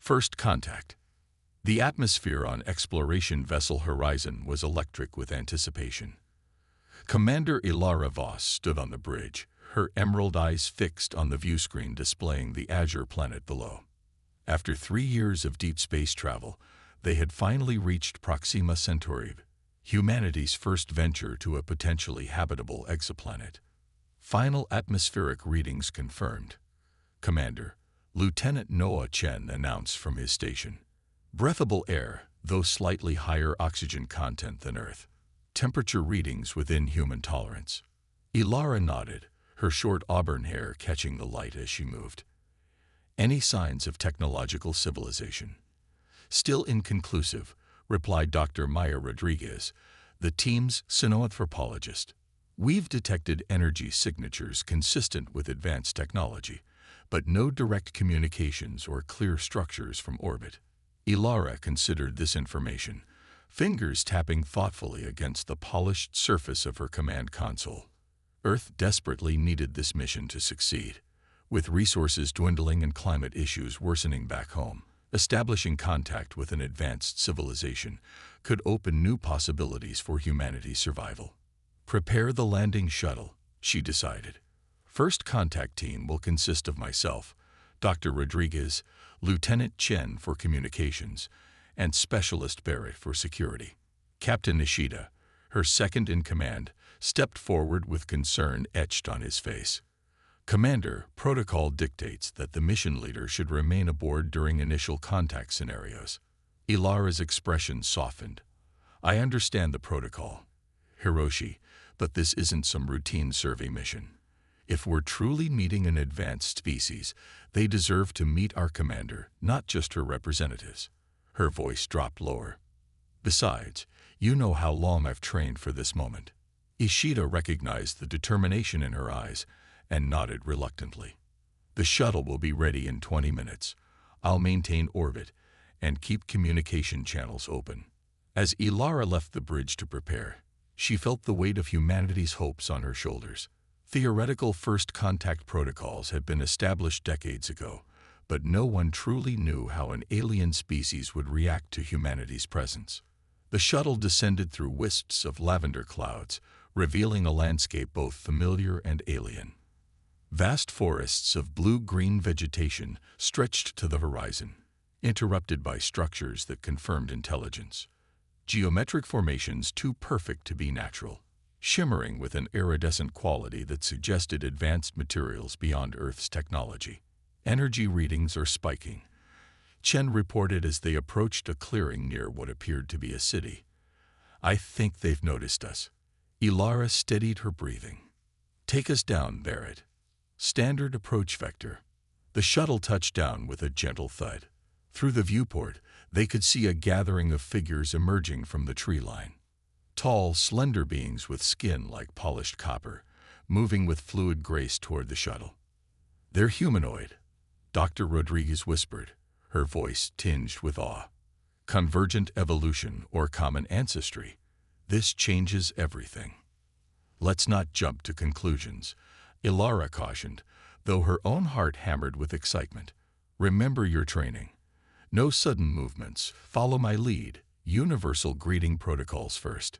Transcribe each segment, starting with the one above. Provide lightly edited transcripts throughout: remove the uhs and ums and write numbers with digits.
First contact. The atmosphere on exploration vessel Horizon was electric with anticipation. Commander Ilara Voss stood on the bridge, her emerald eyes fixed on the viewscreen displaying the azure planet below. After 3 years of deep space travel, they had finally reached Proxima Centauri, humanity's first venture to a potentially habitable exoplanet. Final atmospheric readings confirmed. Commander, Lieutenant Noah Chen announced from his station. Breathable air, though slightly higher oxygen content than Earth. Temperature readings within human tolerance. Ilara nodded, her short auburn hair catching the light as she moved. Any signs of technological civilization? Still inconclusive, replied Dr. Maya Rodriguez, the team's xenoanthropologist. We've detected energy signatures consistent with advanced technology, but no direct communications or clear structures from orbit. Ilara considered this information, fingers tapping thoughtfully against the polished surface of her command console. Earth desperately needed this mission to succeed. With resources dwindling and climate issues worsening back home, establishing contact with an advanced civilization could open new possibilities for humanity's survival. Prepare the landing shuttle, she decided. First contact team will consist of myself, Dr. Rodriguez, Lieutenant Chen for communications, and Specialist Barrett for security. Captain Nishida, her second in command, stepped forward with concern etched on his face. Commander, protocol dictates that the mission leader should remain aboard during initial contact scenarios. Ilara's expression softened. I understand the protocol, Hiroshi, but this isn't some routine survey mission. If we're truly meeting an advanced species, they deserve to meet our commander, not just her representatives. Her voice dropped lower. Besides, you know how long I've trained for this moment. Ishida recognized the determination in her eyes and nodded reluctantly. The shuttle will be ready in 20 minutes. I'll maintain orbit and keep communication channels open. As Ilara left the bridge to prepare, she felt the weight of humanity's hopes on her shoulders. Theoretical first contact protocols had been established decades ago, but no one truly knew how an alien species would react to humanity's presence. The shuttle descended through wisps of lavender clouds, revealing a landscape both familiar and alien. Vast forests of blue-green vegetation stretched to the horizon, interrupted by structures that confirmed intelligence. Geometric formations too perfect to be natural, shimmering with an iridescent quality that suggested advanced materials beyond Earth's technology. Energy readings are spiking, Chen reported as they approached a clearing near what appeared to be a city. I think they've noticed us. Ilara steadied her breathing. Take us down, Barrett. Standard approach vector. The shuttle touched down with a gentle thud. Through the viewport, they could see a gathering of figures emerging from the tree line. Tall, slender beings with skin like polished copper, moving with fluid grace toward the shuttle. They're humanoid, Dr. Rodriguez whispered, her voice tinged with awe. Convergent evolution or common ancestry. This changes everything. Let's not jump to conclusions, Ilara cautioned, though her own heart hammered with excitement. Remember your training. No sudden movements. Follow my lead. Universal greeting protocols first.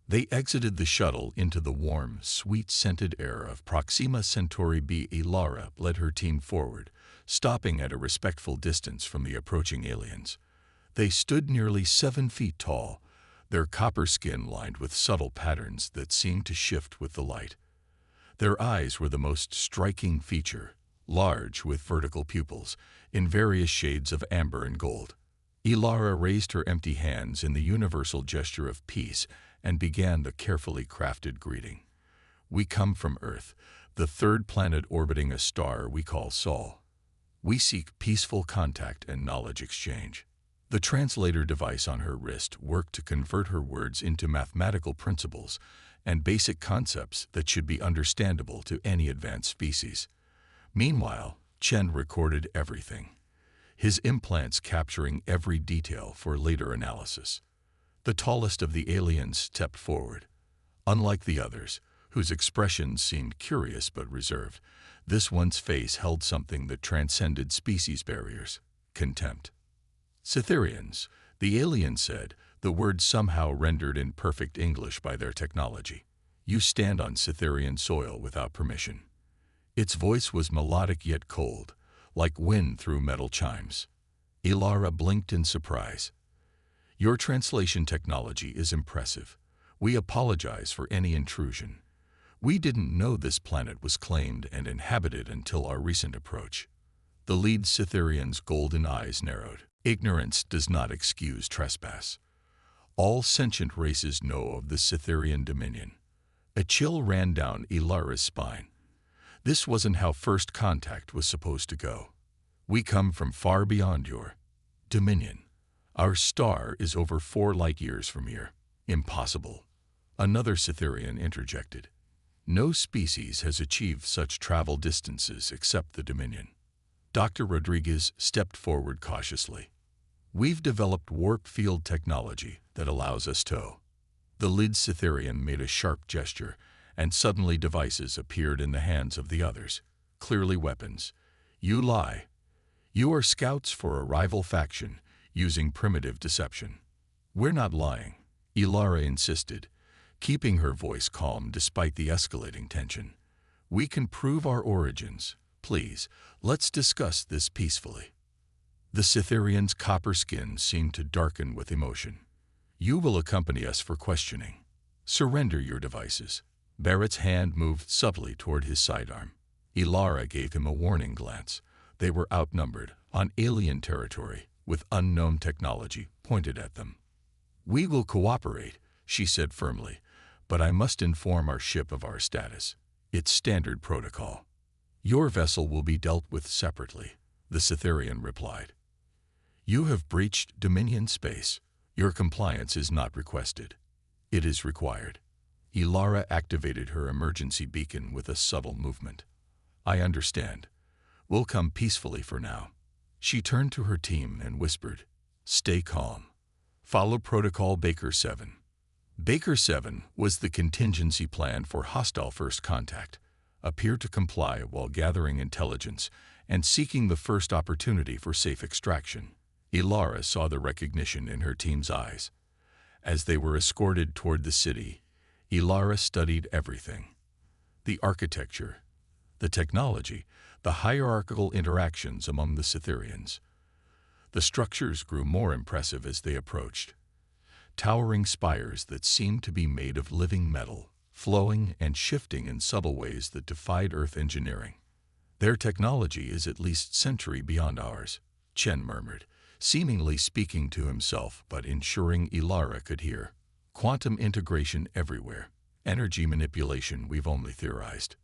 They exited the shuttle into the warm, sweet-scented air of Proxima Centauri b. Ilara led her team forward, stopping at a respectful distance from the approaching aliens. They stood nearly 7 feet tall, their copper skin lined with subtle patterns that seemed to shift with the light. Their eyes were the most striking feature, large with vertical pupils, in various shades of amber and gold. Ilara raised her empty hands in the universal gesture of peace and began the carefully crafted greeting. We come from Earth, the third planet orbiting a star we call Sol. We seek peaceful contact and knowledge exchange. The translator device on her wrist worked to convert her words into mathematical principles and basic concepts that should be understandable to any advanced species. Meanwhile, Chen recorded everything, his implants capturing every detail for later analysis. The tallest of the aliens stepped forward. Unlike the others, whose expressions seemed curious but reserved, this one's face held something that transcended species barriers: contempt. Cytherians, the alien said, the word somehow rendered in perfect English by their technology. You stand on Cytherian soil without permission. Its voice was melodic yet cold, like wind through metal chimes. Ilara blinked in surprise. Your translation technology is impressive. We apologize for any intrusion. We didn't know this planet was claimed and inhabited until our recent approach. The lead Cytherian's golden eyes narrowed. Ignorance does not excuse trespass. All sentient races know of the Cytherian dominion. A chill ran down Ilara's spine. This wasn't how first contact was supposed to go. We come from far beyond your dominion. Our star is over 4 light-years from here. Impossible. Another Cytherian interjected. No species has achieved such travel distances except the Dominion. Dr. Rodriguez stepped forward cautiously. We've developed warp field technology that allows us to. The lead Cytherian made a sharp gesture, and suddenly devices appeared in the hands of the others, clearly weapons. You lie. You are scouts for a rival faction, using primitive deception. We're not lying, Ilara insisted, keeping her voice calm despite the escalating tension. We can prove our origins. Please, let's discuss this peacefully. The Cytherian's copper skin seemed to darken with emotion. You will accompany us for questioning. Surrender your devices. Barrett's hand moved subtly toward his sidearm. Ilara gave him a warning glance. They were outnumbered, on alien territory, with unknown technology pointed at them. We will cooperate, she said firmly, but I must inform our ship of our status. It's standard protocol. Your vessel will be dealt with separately, the Cytherian replied. You have breached Dominion space. Your compliance is not requested. It is required. Ilara activated her emergency beacon with a subtle movement. I understand. We'll come peacefully for now. She turned to her team and whispered, Stay calm. Follow Protocol Baker 7. Baker 7 was the contingency plan for hostile first contact. Appear to comply while gathering intelligence and seeking the first opportunity for safe extraction. Ilara saw the recognition in her team's eyes. As they were escorted toward the city, Ilara studied everything. The architecture, the technology, the hierarchical interactions among the Cytherians. The structures grew more impressive as they approached. Towering spires that seemed to be made of living metal, flowing and shifting in subtle ways that defied Earth engineering. Their technology is at least a century beyond ours, Chen murmured, seemingly speaking to himself but ensuring Ilara could hear. Quantum integration everywhere. Energy manipulation we've only theorized.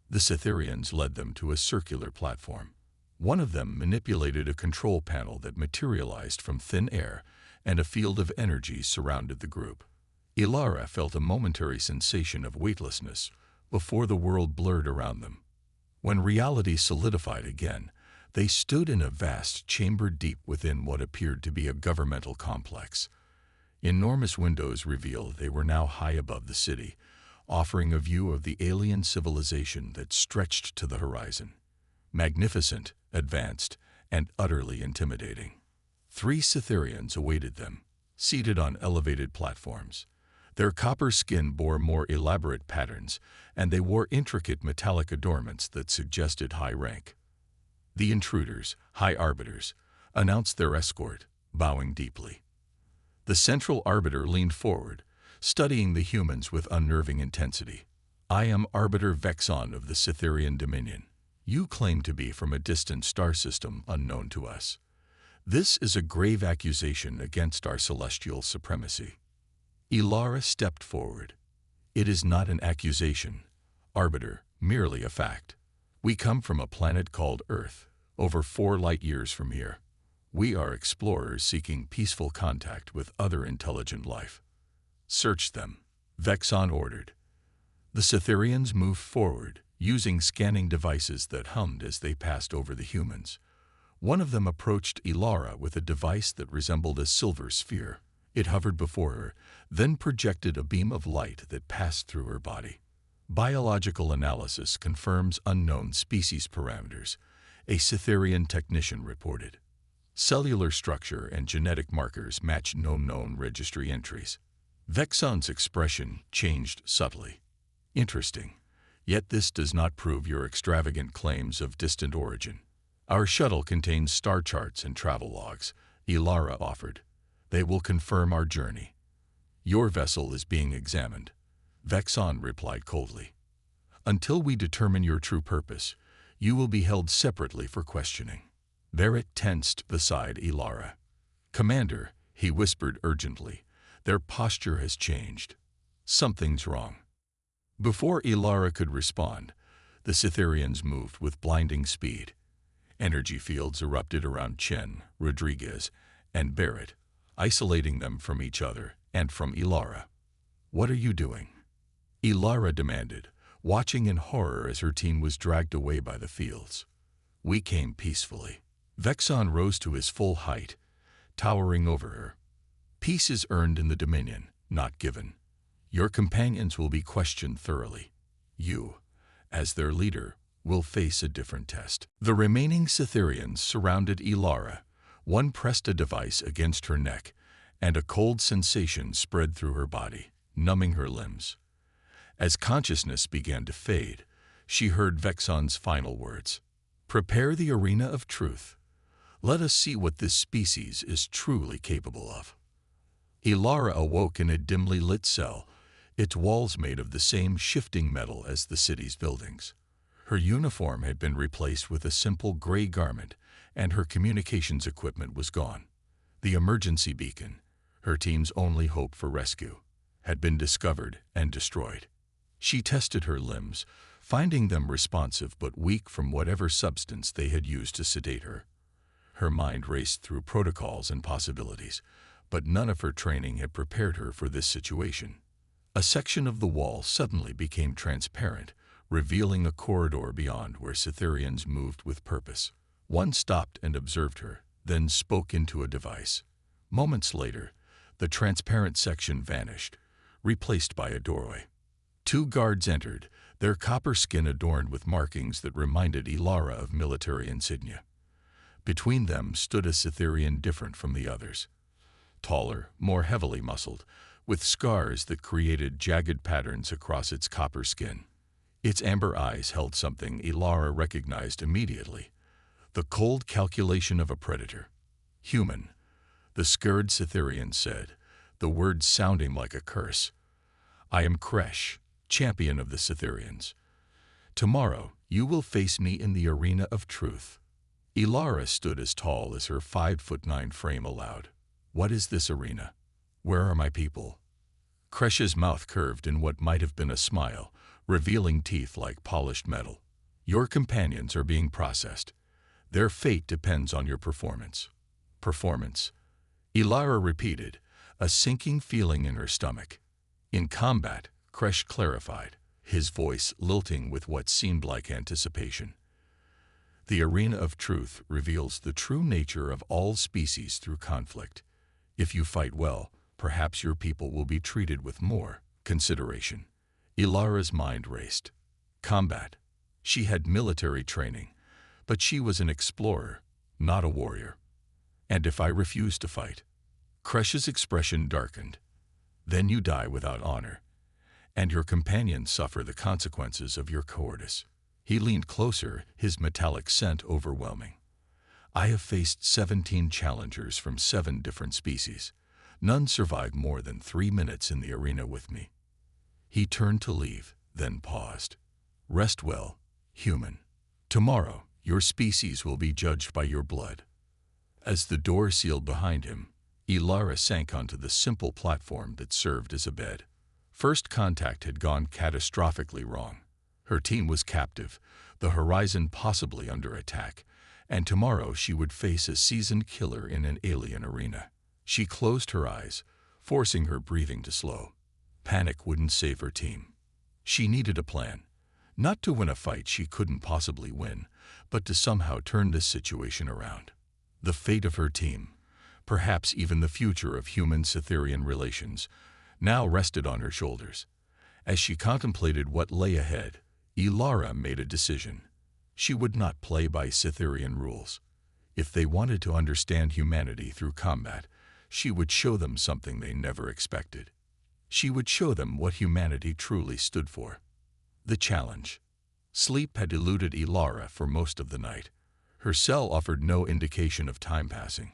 The Cytherians led them to a circular platform. One of them manipulated a control panel that materialized from thin air, and a field of energy surrounded the group. Ilara felt a momentary sensation of weightlessness before the world blurred around them. When reality solidified again, they stood in a vast chamber deep within what appeared to be a governmental complex. Enormous windows revealed they were now high above the city, offering a view of the alien civilization that stretched to the horizon. Magnificent, advanced, and utterly intimidating. 3 Cytherians awaited them, seated on elevated platforms. Their copper skin bore more elaborate patterns, and they wore intricate metallic adornments that suggested high rank. The intruders, High Arbiters, announced their escort, bowing deeply. The Central Arbiter leaned forward, studying the humans with unnerving intensity. I am Arbiter Vexon of the Cytherian Dominion. You claim to be from a distant star system unknown to us. This is a grave accusation against our celestial supremacy. Ilara stepped forward. It is not an accusation, Arbiter, merely a fact. We come from a planet called Earth, over 4 light-years from here. We are explorers seeking peaceful contact with other intelligent life. Search them, Vexon ordered. The Cytherians moved forward, using scanning devices that hummed as they passed over the humans. One of them approached Ilara with a device that resembled a silver sphere. It hovered before her, then projected a beam of light that passed through her body. Biological analysis confirms unknown species parameters, a Cytherian technician reported. Cellular structure and genetic markers matched no known registry entries. Vexon's expression changed subtly. Interesting. Yet this does not prove your extravagant claims of distant origin. Our shuttle contains star charts and travel logs, Ilara offered. They will confirm our journey. Your vessel is being examined, Vexon replied coldly. Until we determine your true purpose, you will be held separately for questioning. Verret tensed beside Ilara. Commander, he whispered urgently, their posture has changed. Something's wrong. Before Ilara could respond, the Cytherians moved with blinding speed. Energy fields erupted around Chen, Rodriguez, and Barrett, isolating them from each other and from Ilara. What are you doing? Ilara demanded, watching in horror as her team was dragged away by the fields. We came peacefully. Vexon rose to his full height, towering over her. Peace is earned in the Dominion, not given. Your companions will be questioned thoroughly. You, as their leader, will face a different test. The remaining Cytherians surrounded Ilara. One pressed a device against her neck, and a cold sensation spread through her body, numbing her limbs. As consciousness began to fade, she heard Vexon's final words. Prepare the arena of truth. Let us see what this species is truly capable of. Ilara awoke in a dimly lit cell, its walls made of the same shifting metal as the city's buildings. Her uniform had been replaced with a simple gray garment, and her communications equipment was gone. The emergency beacon, her team's only hope for rescue, had been discovered and destroyed. She tested her limbs, finding them responsive but weak from whatever substance they had used to sedate her. Her mind raced through protocols and possibilities, but none of her training had prepared her for this situation. A section of the wall suddenly became transparent, revealing a corridor beyond where Cytherians moved with purpose. One stopped and observed her, then spoke into a device. Moments later, the transparent section vanished, replaced by a doorway. Two guards entered, their copper skin adorned with markings that reminded Ilara of military insignia. Between them stood a Cytherian different from the others. Taller, more heavily muscled, with scars that created jagged patterns across its copper skin. Its amber eyes held something Ilara recognized immediately. The cold calculation of a predator. Human, the scared Cytherian said, the words sounding like a curse. I am Kresh, champion of the Cytherians. Tomorrow, you will face me in the arena of truth. Ilara stood as tall as her 5'9" frame allowed. What is this arena? Where are my people? Kresh's mouth curved in what might have been a smile, revealing teeth like polished metal. Your companions are being processed. Their fate depends on your performance. Performance. Ilara repeated, a sinking feeling in her stomach. In combat, Kresh clarified, his voice lilting with what seemed like anticipation. The arena of truth reveals the true nature of all species through conflict. If you fight well, perhaps your people will be treated with more consideration. Ilara's mind raced. Combat. She had military training, but she was an explorer, not a warrior. And if I refuse to fight? Kresh's expression darkened. Then you die without honor, and your companions suffer the consequences of your cowardice. He leaned closer, his metallic scent overwhelming. I have faced 17 challengers from 7 different species. None survived more than 3 minutes in the arena with me. He turned to leave, then paused. Rest well, human. Tomorrow, your species will be judged by your blood. As the door sealed behind him, Ilara sank onto the simple platform that served as a bed. First contact had gone catastrophically wrong. Her team was captive, the horizon possibly under attack, and tomorrow she would face a seasoned killer in an alien arena. She closed her eyes, forcing her breathing to slow. Panic wouldn't save her team. She needed a plan, not to win a fight she couldn't possibly win, but to somehow turn this situation around. The fate of her team, perhaps even the future of human-Cytherian relations, now rested on her shoulders. As she contemplated what lay ahead, Ilara made a decision. She would not play by Cytherian rules. If they wanted to understand humanity through combat, she would show them something they never expected. She would show them what humanity truly stood for. The challenge. Sleep had eluded Ilara for most of the night. Her cell offered no indication of time passing,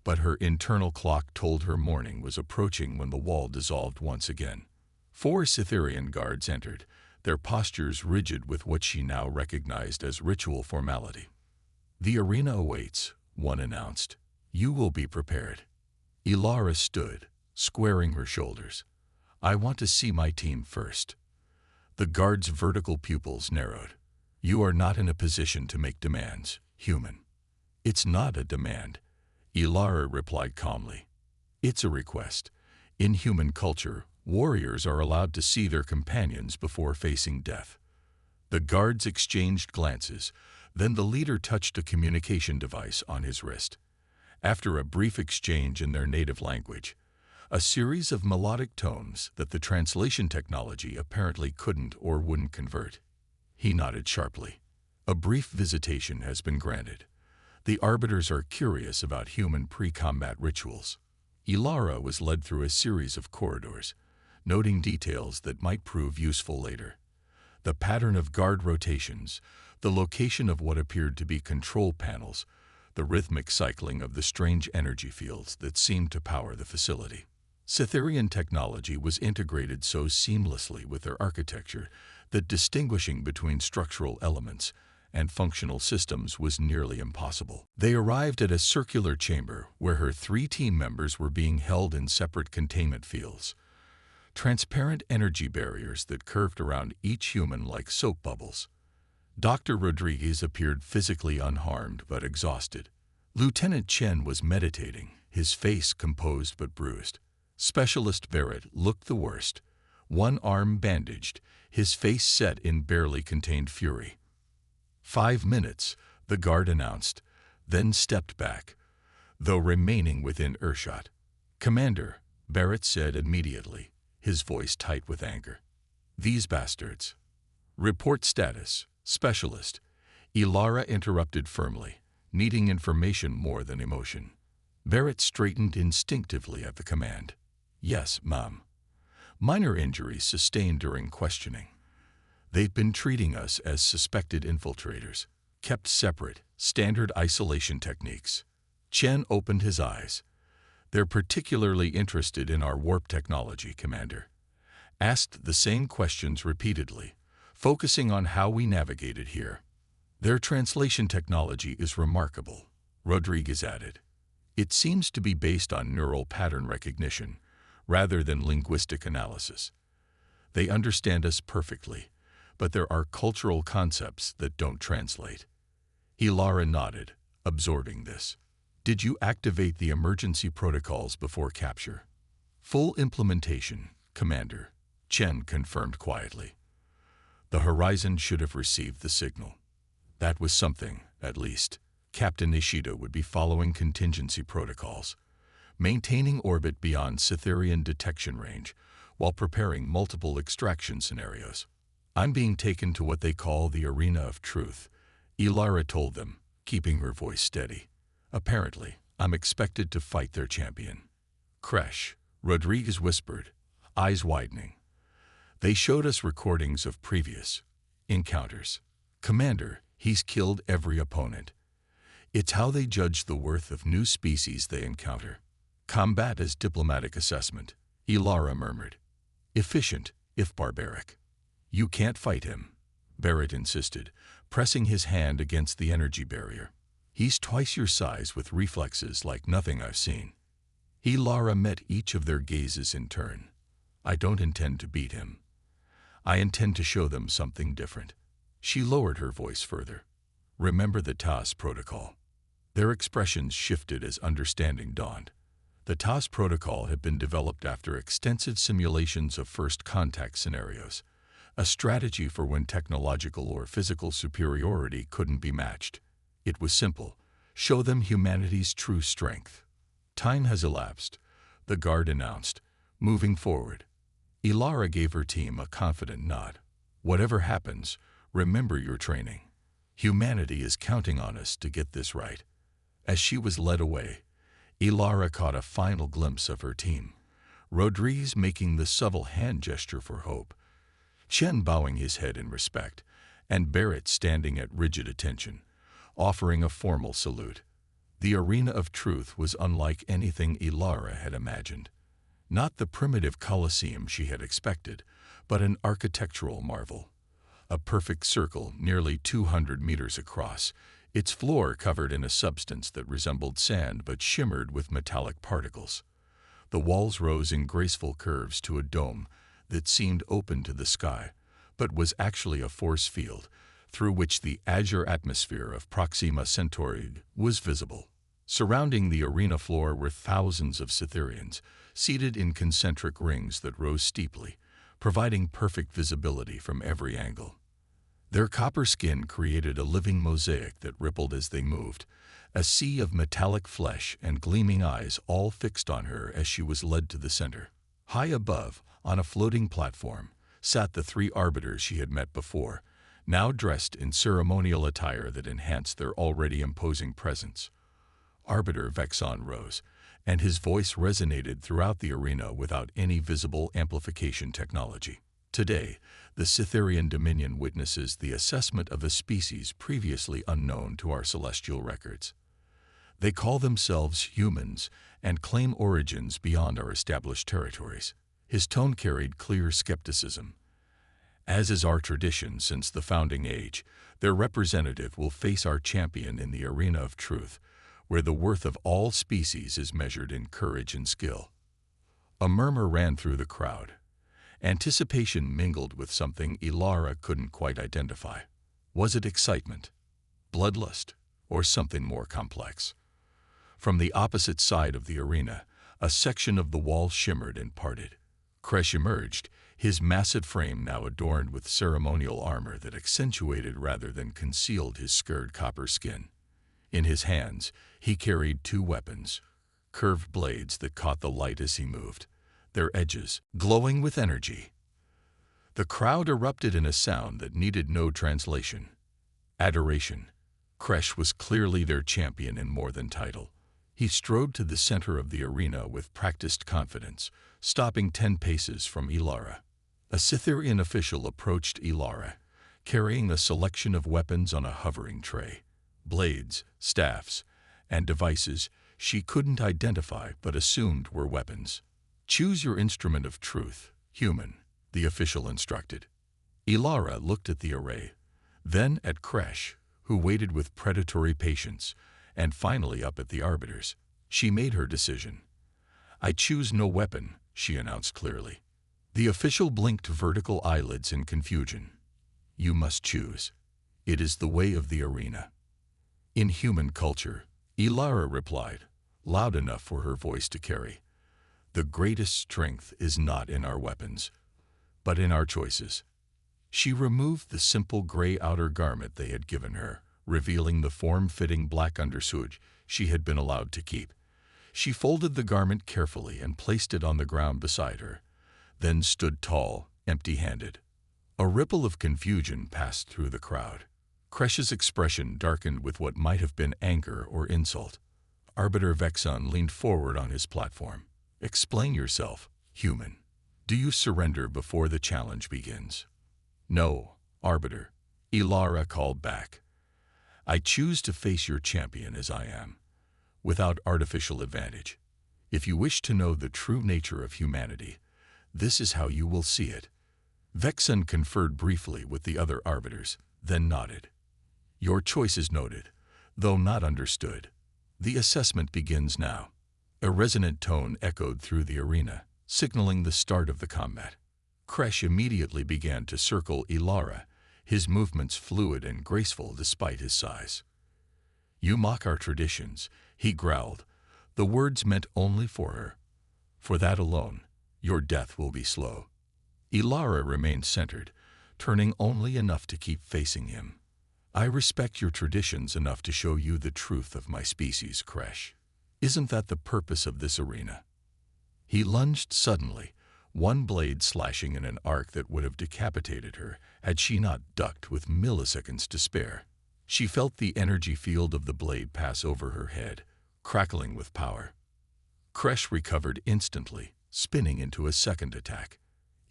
but her internal clock told her morning was approaching when the wall dissolved once again. 4 Cytherian guards entered, their postures rigid with what she now recognized as ritual formality. "The arena awaits," one announced. "You will be prepared." Ilara stood, squaring her shoulders. "I want to see my team first." The guard's vertical pupils narrowed. "You are not in a position to make demands, human." "It's not a demand," Ilara replied calmly. "It's a request. In human culture, warriors are allowed to see their companions before facing death." The guards exchanged glances, then the leader touched a communication device on his wrist. After a brief exchange in their native language, a series of melodic tones that the translation technology apparently couldn't or wouldn't convert. He nodded sharply. "A brief visitation has been granted. The arbiters are curious about human pre-combat rituals." Ilara was led through a series of corridors, noting details that might prove useful later. The pattern of guard rotations, the location of what appeared to be control panels, the rhythmic cycling of the strange energy fields that seemed to power the facility. Cytherian technology was integrated so seamlessly with their architecture that distinguishing between structural elements and functional systems was nearly impossible. They arrived at a circular chamber where her 3 team members were being held in separate containment fields. Transparent energy barriers that curved around each human like soap bubbles. Dr. Rodriguez appeared physically unharmed but exhausted. Lieutenant Chen was meditating, his face composed but bruised. Specialist Barrett looked the worst, one arm bandaged, his face set in barely contained fury. 5 minutes, the guard announced, then stepped back, though remaining within earshot. "Commander," Barrett said immediately, his voice tight with anger. "These bastards." "Report status, Specialist," Ilara interrupted firmly, needing information more than emotion. Barrett straightened instinctively at the command. "Yes, Ma'am. Minor injuries sustained during questioning. They've been treating us as suspected infiltrators, kept separate, standard isolation techniques." Chen opened his eyes. "They're particularly interested in our warp technology, Commander." Asked the same questions repeatedly, focusing on how we navigated here. "Their translation technology is remarkable," Rodriguez added. "It seems to be based on neural pattern recognition, rather than linguistic analysis. They understand us perfectly, but there are cultural concepts that don't translate." Ilara nodded, absorbing this. "Did you activate the emergency protocols before capture?" "Full implementation, Commander," Chen confirmed quietly. The Horizon should have received the signal. That was something, at least. Captain Ishida would be following contingency protocols, maintaining orbit beyond Cytherian detection range, while preparing multiple extraction scenarios. "I'm being taken to what they call the Arena of Truth," Ilara told them, keeping her voice steady. "Apparently, I'm expected to fight their champion." "Kresh," Rodriguez whispered, eyes widening. "They showed us recordings of previous encounters. Commander, he's killed every opponent. It's how they judge the worth of new species they encounter." "Combat as diplomatic assessment," Ilara murmured. "Efficient, if barbaric." "You can't fight him," Barrett insisted, pressing his hand against the energy barrier. "He's twice your size with reflexes like nothing I've seen." Ilara met each of their gazes in turn. "I don't intend to beat him. I intend to show them something different." She lowered her voice further. "Remember the TAS protocol." Their expressions shifted as understanding dawned. The TAS protocol had been developed after extensive simulations of first contact scenarios, a strategy for when technological or physical superiority couldn't be matched. It was simple: show them humanity's true strength. "Time has elapsed," the guard announced, moving forward. Ilara gave her team a confident nod. "Whatever happens, remember your training. Humanity is counting on us to get this right." As she was led away, Ilara caught a final glimpse of her team. Rodriguez making the subtle hand gesture for hope, Chen bowing his head in respect, and Barrett standing at rigid attention, offering a formal salute. The arena of truth was unlike anything Ilara had imagined. Not the primitive coliseum she had expected, but an architectural marvel. A perfect circle nearly 200 meters across, its floor covered in a substance that resembled sand but shimmered with metallic particles. The walls rose in graceful curves to a dome that seemed open to the sky, but was actually a force field through which the azure atmosphere of Proxima Centauri was visible. Surrounding the arena floor were thousands of Cytherians, seated in concentric rings that rose steeply, providing perfect visibility from every angle. Their copper skin created a living mosaic that rippled as they moved, a sea of metallic flesh and gleaming eyes all fixed on her as she was led to the center. High above, on a floating platform, sat the three arbiters she had met before, now dressed in ceremonial attire that enhanced their already imposing presence. Arbiter Vexon rose, and his voice resonated throughout the arena without any visible amplification technology. Today, the Cytherian Dominion witnesses the assessment of a species previously unknown to our celestial records. They call themselves humans and claim origins beyond our established territories. His tone carried clear skepticism. As is our tradition since the founding age, their representative will face our champion in the arena of truth, where the worth of all species is measured in courage and skill. A murmur ran through the crowd. Anticipation mingled with something Ilara couldn't quite identify. Was it excitement, bloodlust, or something more complex? From the opposite side of the arena, a section of the wall shimmered and parted. Kresh emerged, his massive frame now adorned with ceremonial armor that accentuated rather than concealed his scarred copper skin. In his hands, he carried two weapons, curved blades that caught the light as he moved, their edges glowing with energy. The crowd erupted in a sound that needed no translation. Adoration. Kresh was clearly their champion in more than title. He strode to the center of the arena with practiced confidence, stopping 10 paces from Ilara. A Cytherian official approached Ilara, carrying a selection of weapons on a hovering tray. Blades, staffs, and devices she couldn't identify but assumed were weapons. "Choose your instrument of truth, human," the official instructed. Ilara looked at the array, then at Kresh, who waited with predatory patience, and finally up at the arbiters. She made her decision. "I choose no weapon," she announced clearly. The official blinked vertical eyelids in confusion. "You must choose. It is the way of the arena." "In human culture," Ilara replied, loud enough for her voice to carry, "the greatest strength is not in our weapons, but in our choices." She removed the simple gray outer garment they had given her, revealing the form-fitting black undersuit she had been allowed to keep. She folded the garment carefully and placed it on the ground beside her, then stood tall, empty-handed. A ripple of confusion passed through the crowd. Kresh's expression darkened with what might have been anger or insult. Arbiter Vexon leaned forward on his platform. "Explain yourself, human. Do you surrender before the challenge begins?" "No, Arbiter," Ilara called back. "I choose to face your champion as I am, without artificial advantage. If you wish to know the true nature of humanity, this is how you will see it." Vexon conferred briefly with the other arbiters, then nodded. "Your choice is noted, though not understood. The assessment begins now." A resonant tone echoed through the arena, signaling the start of the combat. Kresh immediately began to circle Ilara, his movements fluid and graceful despite his size. "You mock our traditions," he growled. The words meant only for her. "For that alone, your death will be slow." Ilara remained centered, turning only enough to keep facing him. "I respect your traditions enough to show you the truth of my species, Kresh. Isn't that the purpose of this arena?" He lunged suddenly, one blade slashing in an arc that would have decapitated her had she not ducked with milliseconds to spare. She felt the energy field of the blade pass over her head, crackling with power. Kresh recovered instantly, spinning into a second attack.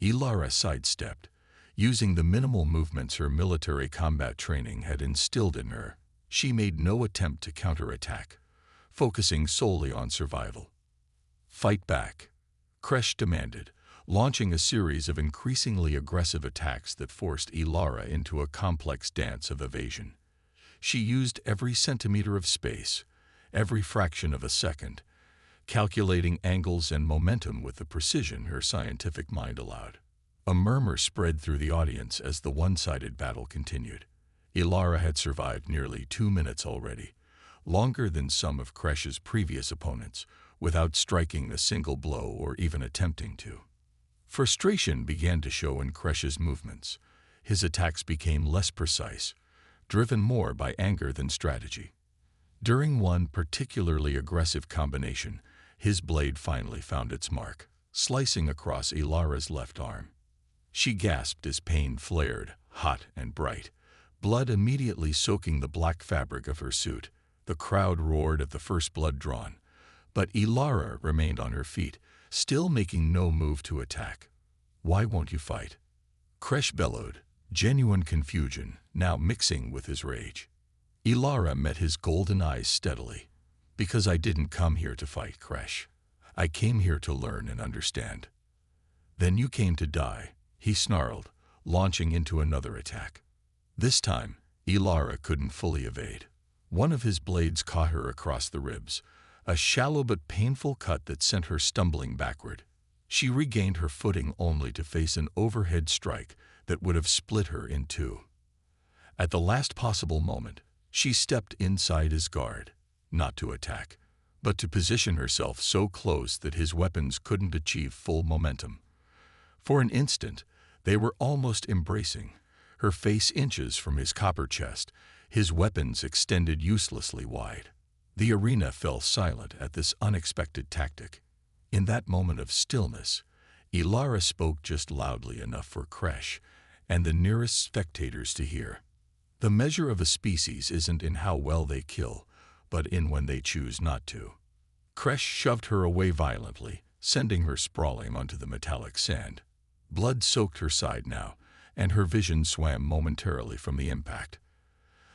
Ilara sidestepped, using the minimal movements her military combat training had instilled in her. She made no attempt to counterattack, focusing solely on survival. "Fight back," Kresh demanded, launching a series of increasingly aggressive attacks that forced Ilara into a complex dance of evasion. She used every centimeter of space, every fraction of a second, calculating angles and momentum with the precision her scientific mind allowed. A murmur spread through the audience as the one-sided battle continued. Ilara had survived nearly 2 minutes already, longer than some of Kresh's previous opponents, without striking a single blow or even attempting to. Frustration began to show in Kresh's movements. His attacks became less precise, driven more by anger than strategy. During one particularly aggressive combination, his blade finally found its mark, slicing across Ilara's left arm. She gasped as pain flared, hot and bright, blood immediately soaking the black fabric of her suit. The crowd roared at the first blood drawn, but Ilara remained on her feet, still making no move to attack. "Why won't you fight?" Kresh bellowed, genuine confusion now mixing with his rage. Ilara met his golden eyes steadily. "Because I didn't come here to fight, Kresh. I came here to learn and understand." "Then you came to die," he snarled, launching into another attack. This time, Ilara couldn't fully evade. One of his blades caught her across the ribs, a shallow but painful cut that sent her stumbling backward. She regained her footing only to face an overhead strike that would have split her in two. At the last possible moment, she stepped inside his guard, not to attack, but to position herself so close that his weapons couldn't achieve full momentum. For an instant, they were almost embracing, her face inches from his copper chest, his weapons extended uselessly wide. The arena fell silent at this unexpected tactic. In that moment of stillness, Ilara spoke just loudly enough for Kresh and the nearest spectators to hear. "The measure of a species isn't in how well they kill, but in when they choose not to." Kresh shoved her away violently, sending her sprawling onto the metallic sand. Blood soaked her side now, and her vision swam momentarily from the impact.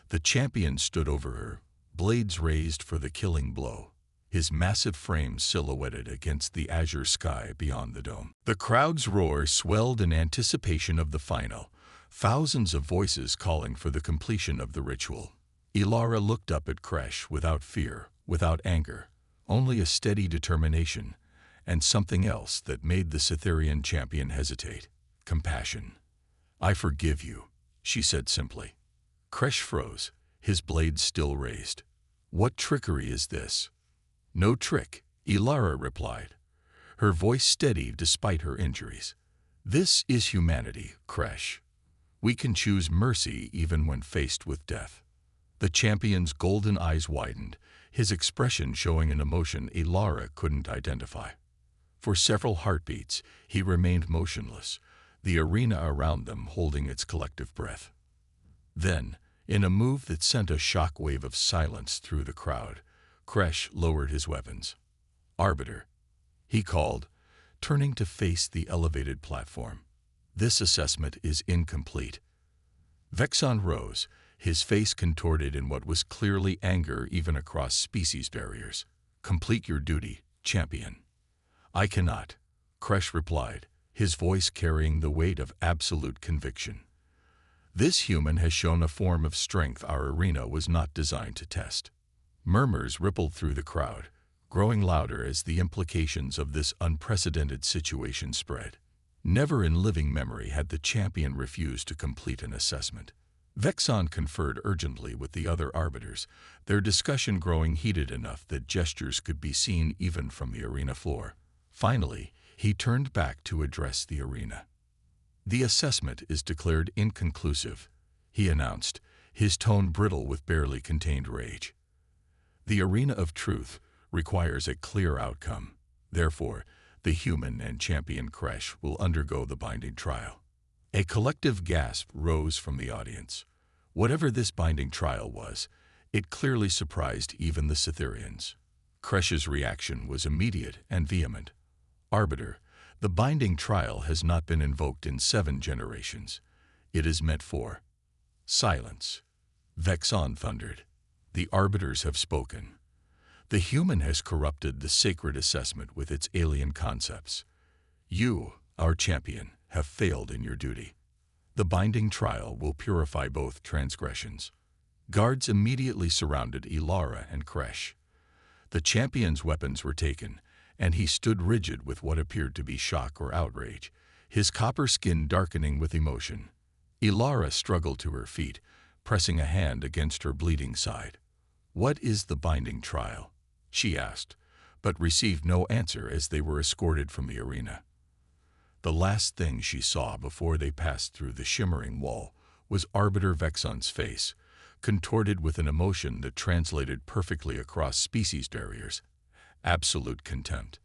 The champion stood over her, blades raised for the killing blow, his massive frame silhouetted against the azure sky beyond the dome. The crowd's roar swelled in anticipation of the final, thousands of voices calling for the completion of the ritual. Ilara looked up at Kresh without fear, without anger, only a steady determination, and something else that made the Cytherian champion hesitate: compassion. "I forgive you," she said simply. Kresh froze, his blade still raised. "What trickery is this?" "No trick," Ilara replied, her voice steady despite her injuries. "This is humanity, Kresh. We can choose mercy even when faced with death." The champion's golden eyes widened, his expression showing an emotion Ilara couldn't identify. For several heartbeats, he remained motionless, the arena around them holding its collective breath. Then, in a move that sent a shock wave of silence through the crowd, Kresh lowered his weapons. "Arbiter," he called, turning to face the elevated platform. "This assessment is incomplete." Vexon rose, his face contorted in what was clearly anger even across species barriers. "Complete your duty, champion." "I cannot," Kresh replied, his voice carrying the weight of absolute conviction. "This human has shown a form of strength our arena was not designed to test." Murmurs rippled through the crowd, growing louder as the implications of this unprecedented situation spread. Never in living memory had the champion refused to complete an assessment. Vexon conferred urgently with the other arbiters, their discussion growing heated enough that gestures could be seen even from the arena floor. Finally, he turned back to address the arena. "The assessment is declared inconclusive," he announced, his tone brittle with barely contained rage. "The arena of truth requires a clear outcome. Therefore, the human and champion Kresh will undergo the binding trial." A collective gasp rose from the audience. Whatever this binding trial was, it clearly surprised even the Cytherians. Kresh's reaction was immediate and vehement. Arbiter, the binding trial has not been invoked in 7 generations. It is meant for silence. Vexon thundered. The arbiters have spoken. The human has corrupted the sacred assessment with its alien concepts. You, our champion, have failed in your duty. The binding trial will purify both transgressions. Guards immediately surrounded Ilara and Kresh. The champion's weapons were taken, and he stood rigid with what appeared to be shock or outrage, his copper skin darkening with emotion. Ilara struggled to her feet, pressing a hand against her bleeding side. "What is the binding trial?" she asked, but received no answer as they were escorted from the arena. The last thing she saw before they passed through the shimmering wall was Arbiter Vexon's face, contorted with an emotion that translated perfectly across species barriers: absolute contempt.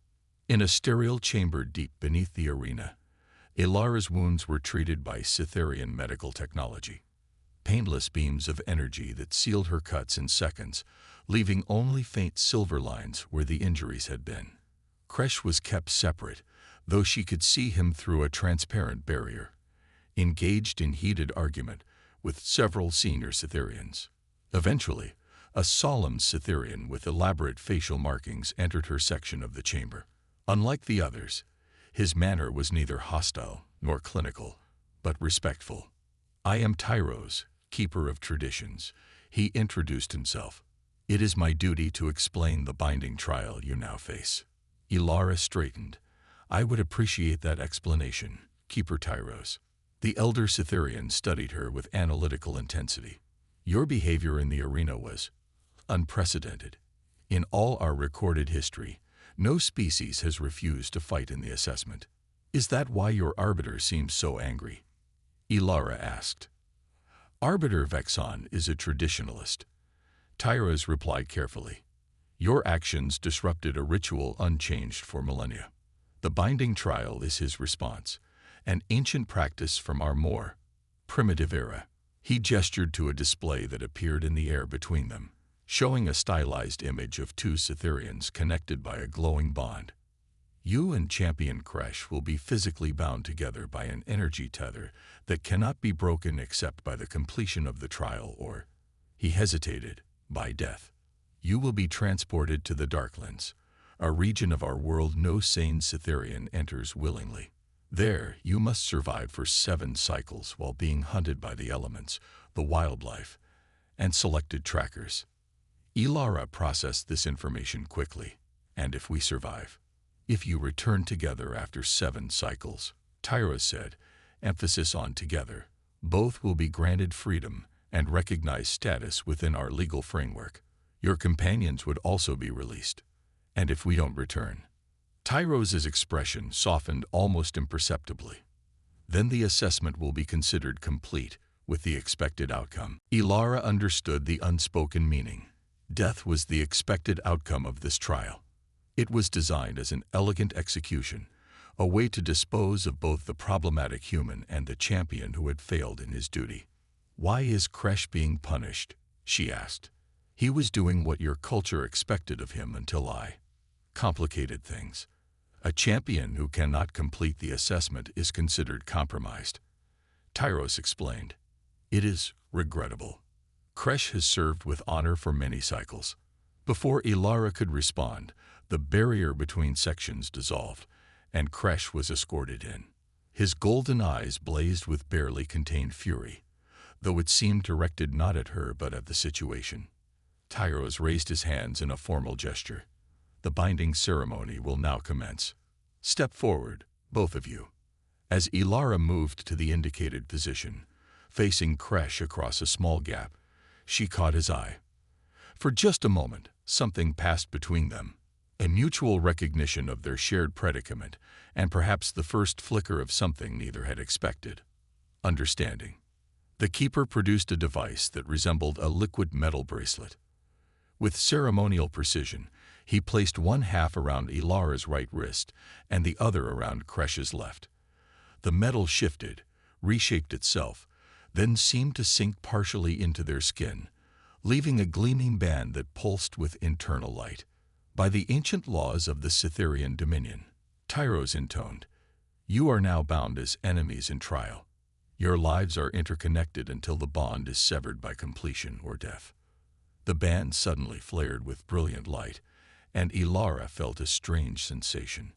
In a sterile chamber deep beneath the arena, Ilara's wounds were treated by Cytherian medical technology. Painless beams of energy that sealed her cuts in seconds, leaving only faint silver lines where the injuries had been. Kresh was kept separate, though she could see him through a transparent barrier, engaged in heated argument with several senior Cytherians. Eventually, a solemn Cytherian with elaborate facial markings entered her section of the chamber. Unlike the others, his manner was neither hostile nor clinical, but respectful. "I am Tyros, keeper of traditions," he introduced himself. "It is my duty to explain the binding trial you now face." Ilara straightened. "I would appreciate that explanation, Keeper Tyros." The elder Cytherian studied her with analytical intensity. "Your behavior in the arena was unprecedented. In all our recorded history, no species has refused to fight in the assessment. Is that why your arbiter seems so angry?" Ilara asked. "Arbiter Vexon is a traditionalist," Tyros replied carefully. "Your actions disrupted a ritual unchanged for millennia. The binding trial is his response, an ancient practice from our more primitive era." He gestured to a display that appeared in the air between them, showing a stylized image of 2 Cytherians connected by a glowing bond. "You and Champion Kresh will be physically bound together by an energy tether that cannot be broken except by the completion of the trial or," he hesitated, "by death. You will be transported to the Darklands, a region of our world no sane Cytherian enters willingly. There, you must survive for 7 cycles while being hunted by the elements, the wildlife, and selected trackers." Ilara processed this information quickly. "And if we survive?" "If you return together after 7 cycles," Tyros said, emphasis on together, "both will be granted freedom and recognized status within our legal framework. Your companions would also be released." "And if we don't return?" Tyros's expression softened almost imperceptibly. "Then the assessment will be considered complete with the expected outcome." Ilara understood the unspoken meaning. Death was the expected outcome of this trial. It was designed as an elegant execution, a way to dispose of both the problematic human and the champion who had failed in his duty. "Why is Kresh being punished?" she asked. "He was doing what your culture expected of him until I complicated things. A champion who cannot complete the assessment is considered compromised." Tyros explained. "It is regrettable. Kresh has served with honor for many cycles." Before Ilara could respond, the barrier between sections dissolved, and Kresh was escorted in. His golden eyes blazed with barely contained fury, though it seemed directed not at her but at the situation. Tyros raised his hands in a formal gesture. "The binding ceremony will now commence. Step forward, both of you." As Ilara moved to the indicated position, facing Kresh across a small gap, she caught his eye. For just a moment, something passed between them, a mutual recognition of their shared predicament, and perhaps the first flicker of something neither had expected: understanding. The keeper produced a device that resembled a liquid metal bracelet. With ceremonial precision, he placed one half around Ilara's right wrist and the other around Kresh's left. The metal shifted, reshaped itself, then seemed to sink partially into their skin, leaving a gleaming band that pulsed with internal light. By the ancient laws of the Cytherian dominion, Tyros intoned, you are now bound as enemies in trial. Your lives are interconnected until the bond is severed by completion or death. The band suddenly flared with brilliant light, and Ilara felt a strange sensation,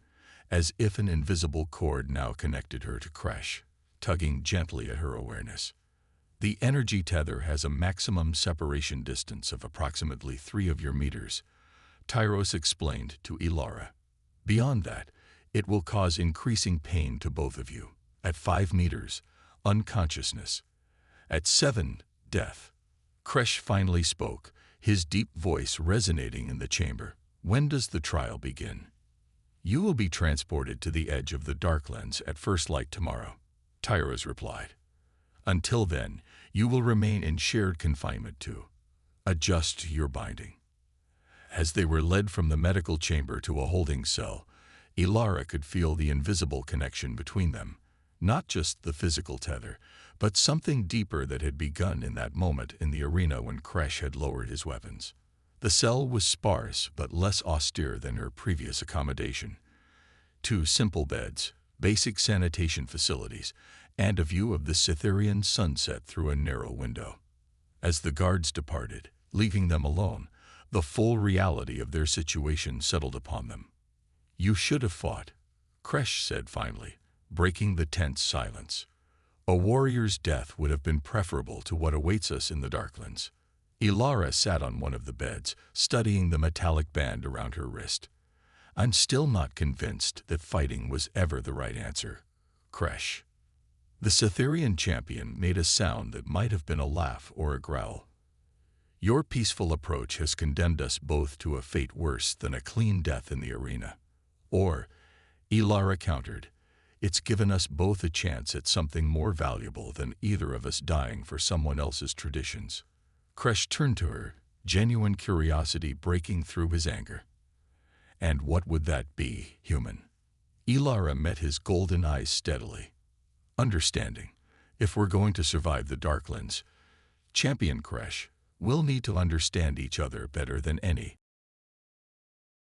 as if an invisible cord now connected her to Kresh, tugging gently at her awareness. The energy tether has a maximum separation distance of approximately 3 of your meters, Tyros explained to Ilara. Beyond that, it will cause increasing pain to both of you. At 5 meters, unconsciousness. At 7, death. Kresh finally spoke, his deep voice resonating in the chamber. When does the trial begin? You will be transported to the edge of the Darklands at first light tomorrow, Tyros replied. Until then, you will remain in shared confinement to adjust to your binding. As they were led from the medical chamber to a holding cell, Ilara could feel the invisible connection between them, not just the physical tether, but something deeper that had begun in that moment in the arena when Kresh had lowered his weapons. The cell was sparse but less austere than her previous accommodation. 2 simple beds, basic sanitation facilities, and a view of the Cytherian sunset through a narrow window. As the guards departed, leaving them alone, the full reality of their situation settled upon them. You should have fought, Kresh said finally, breaking the tense silence. A warrior's death would have been preferable to what awaits us in the Darklands. Ilara sat on one of the beds, studying the metallic band around her wrist. I'm still not convinced that fighting was ever the right answer, Kresh. The Cytherian champion made a sound that might have been a laugh or a growl. Your peaceful approach has condemned us both to a fate worse than a clean death in the arena. Or, Ilara countered, it's given us both a chance at something more valuable than either of us dying for someone else's traditions. Kresh turned to her, genuine curiosity breaking through his anger. And what would that be, human? Ilara met his golden eyes steadily. Understanding, if we're going to survive the Darklands, Champion Kresh, we'll need to understand each other better than any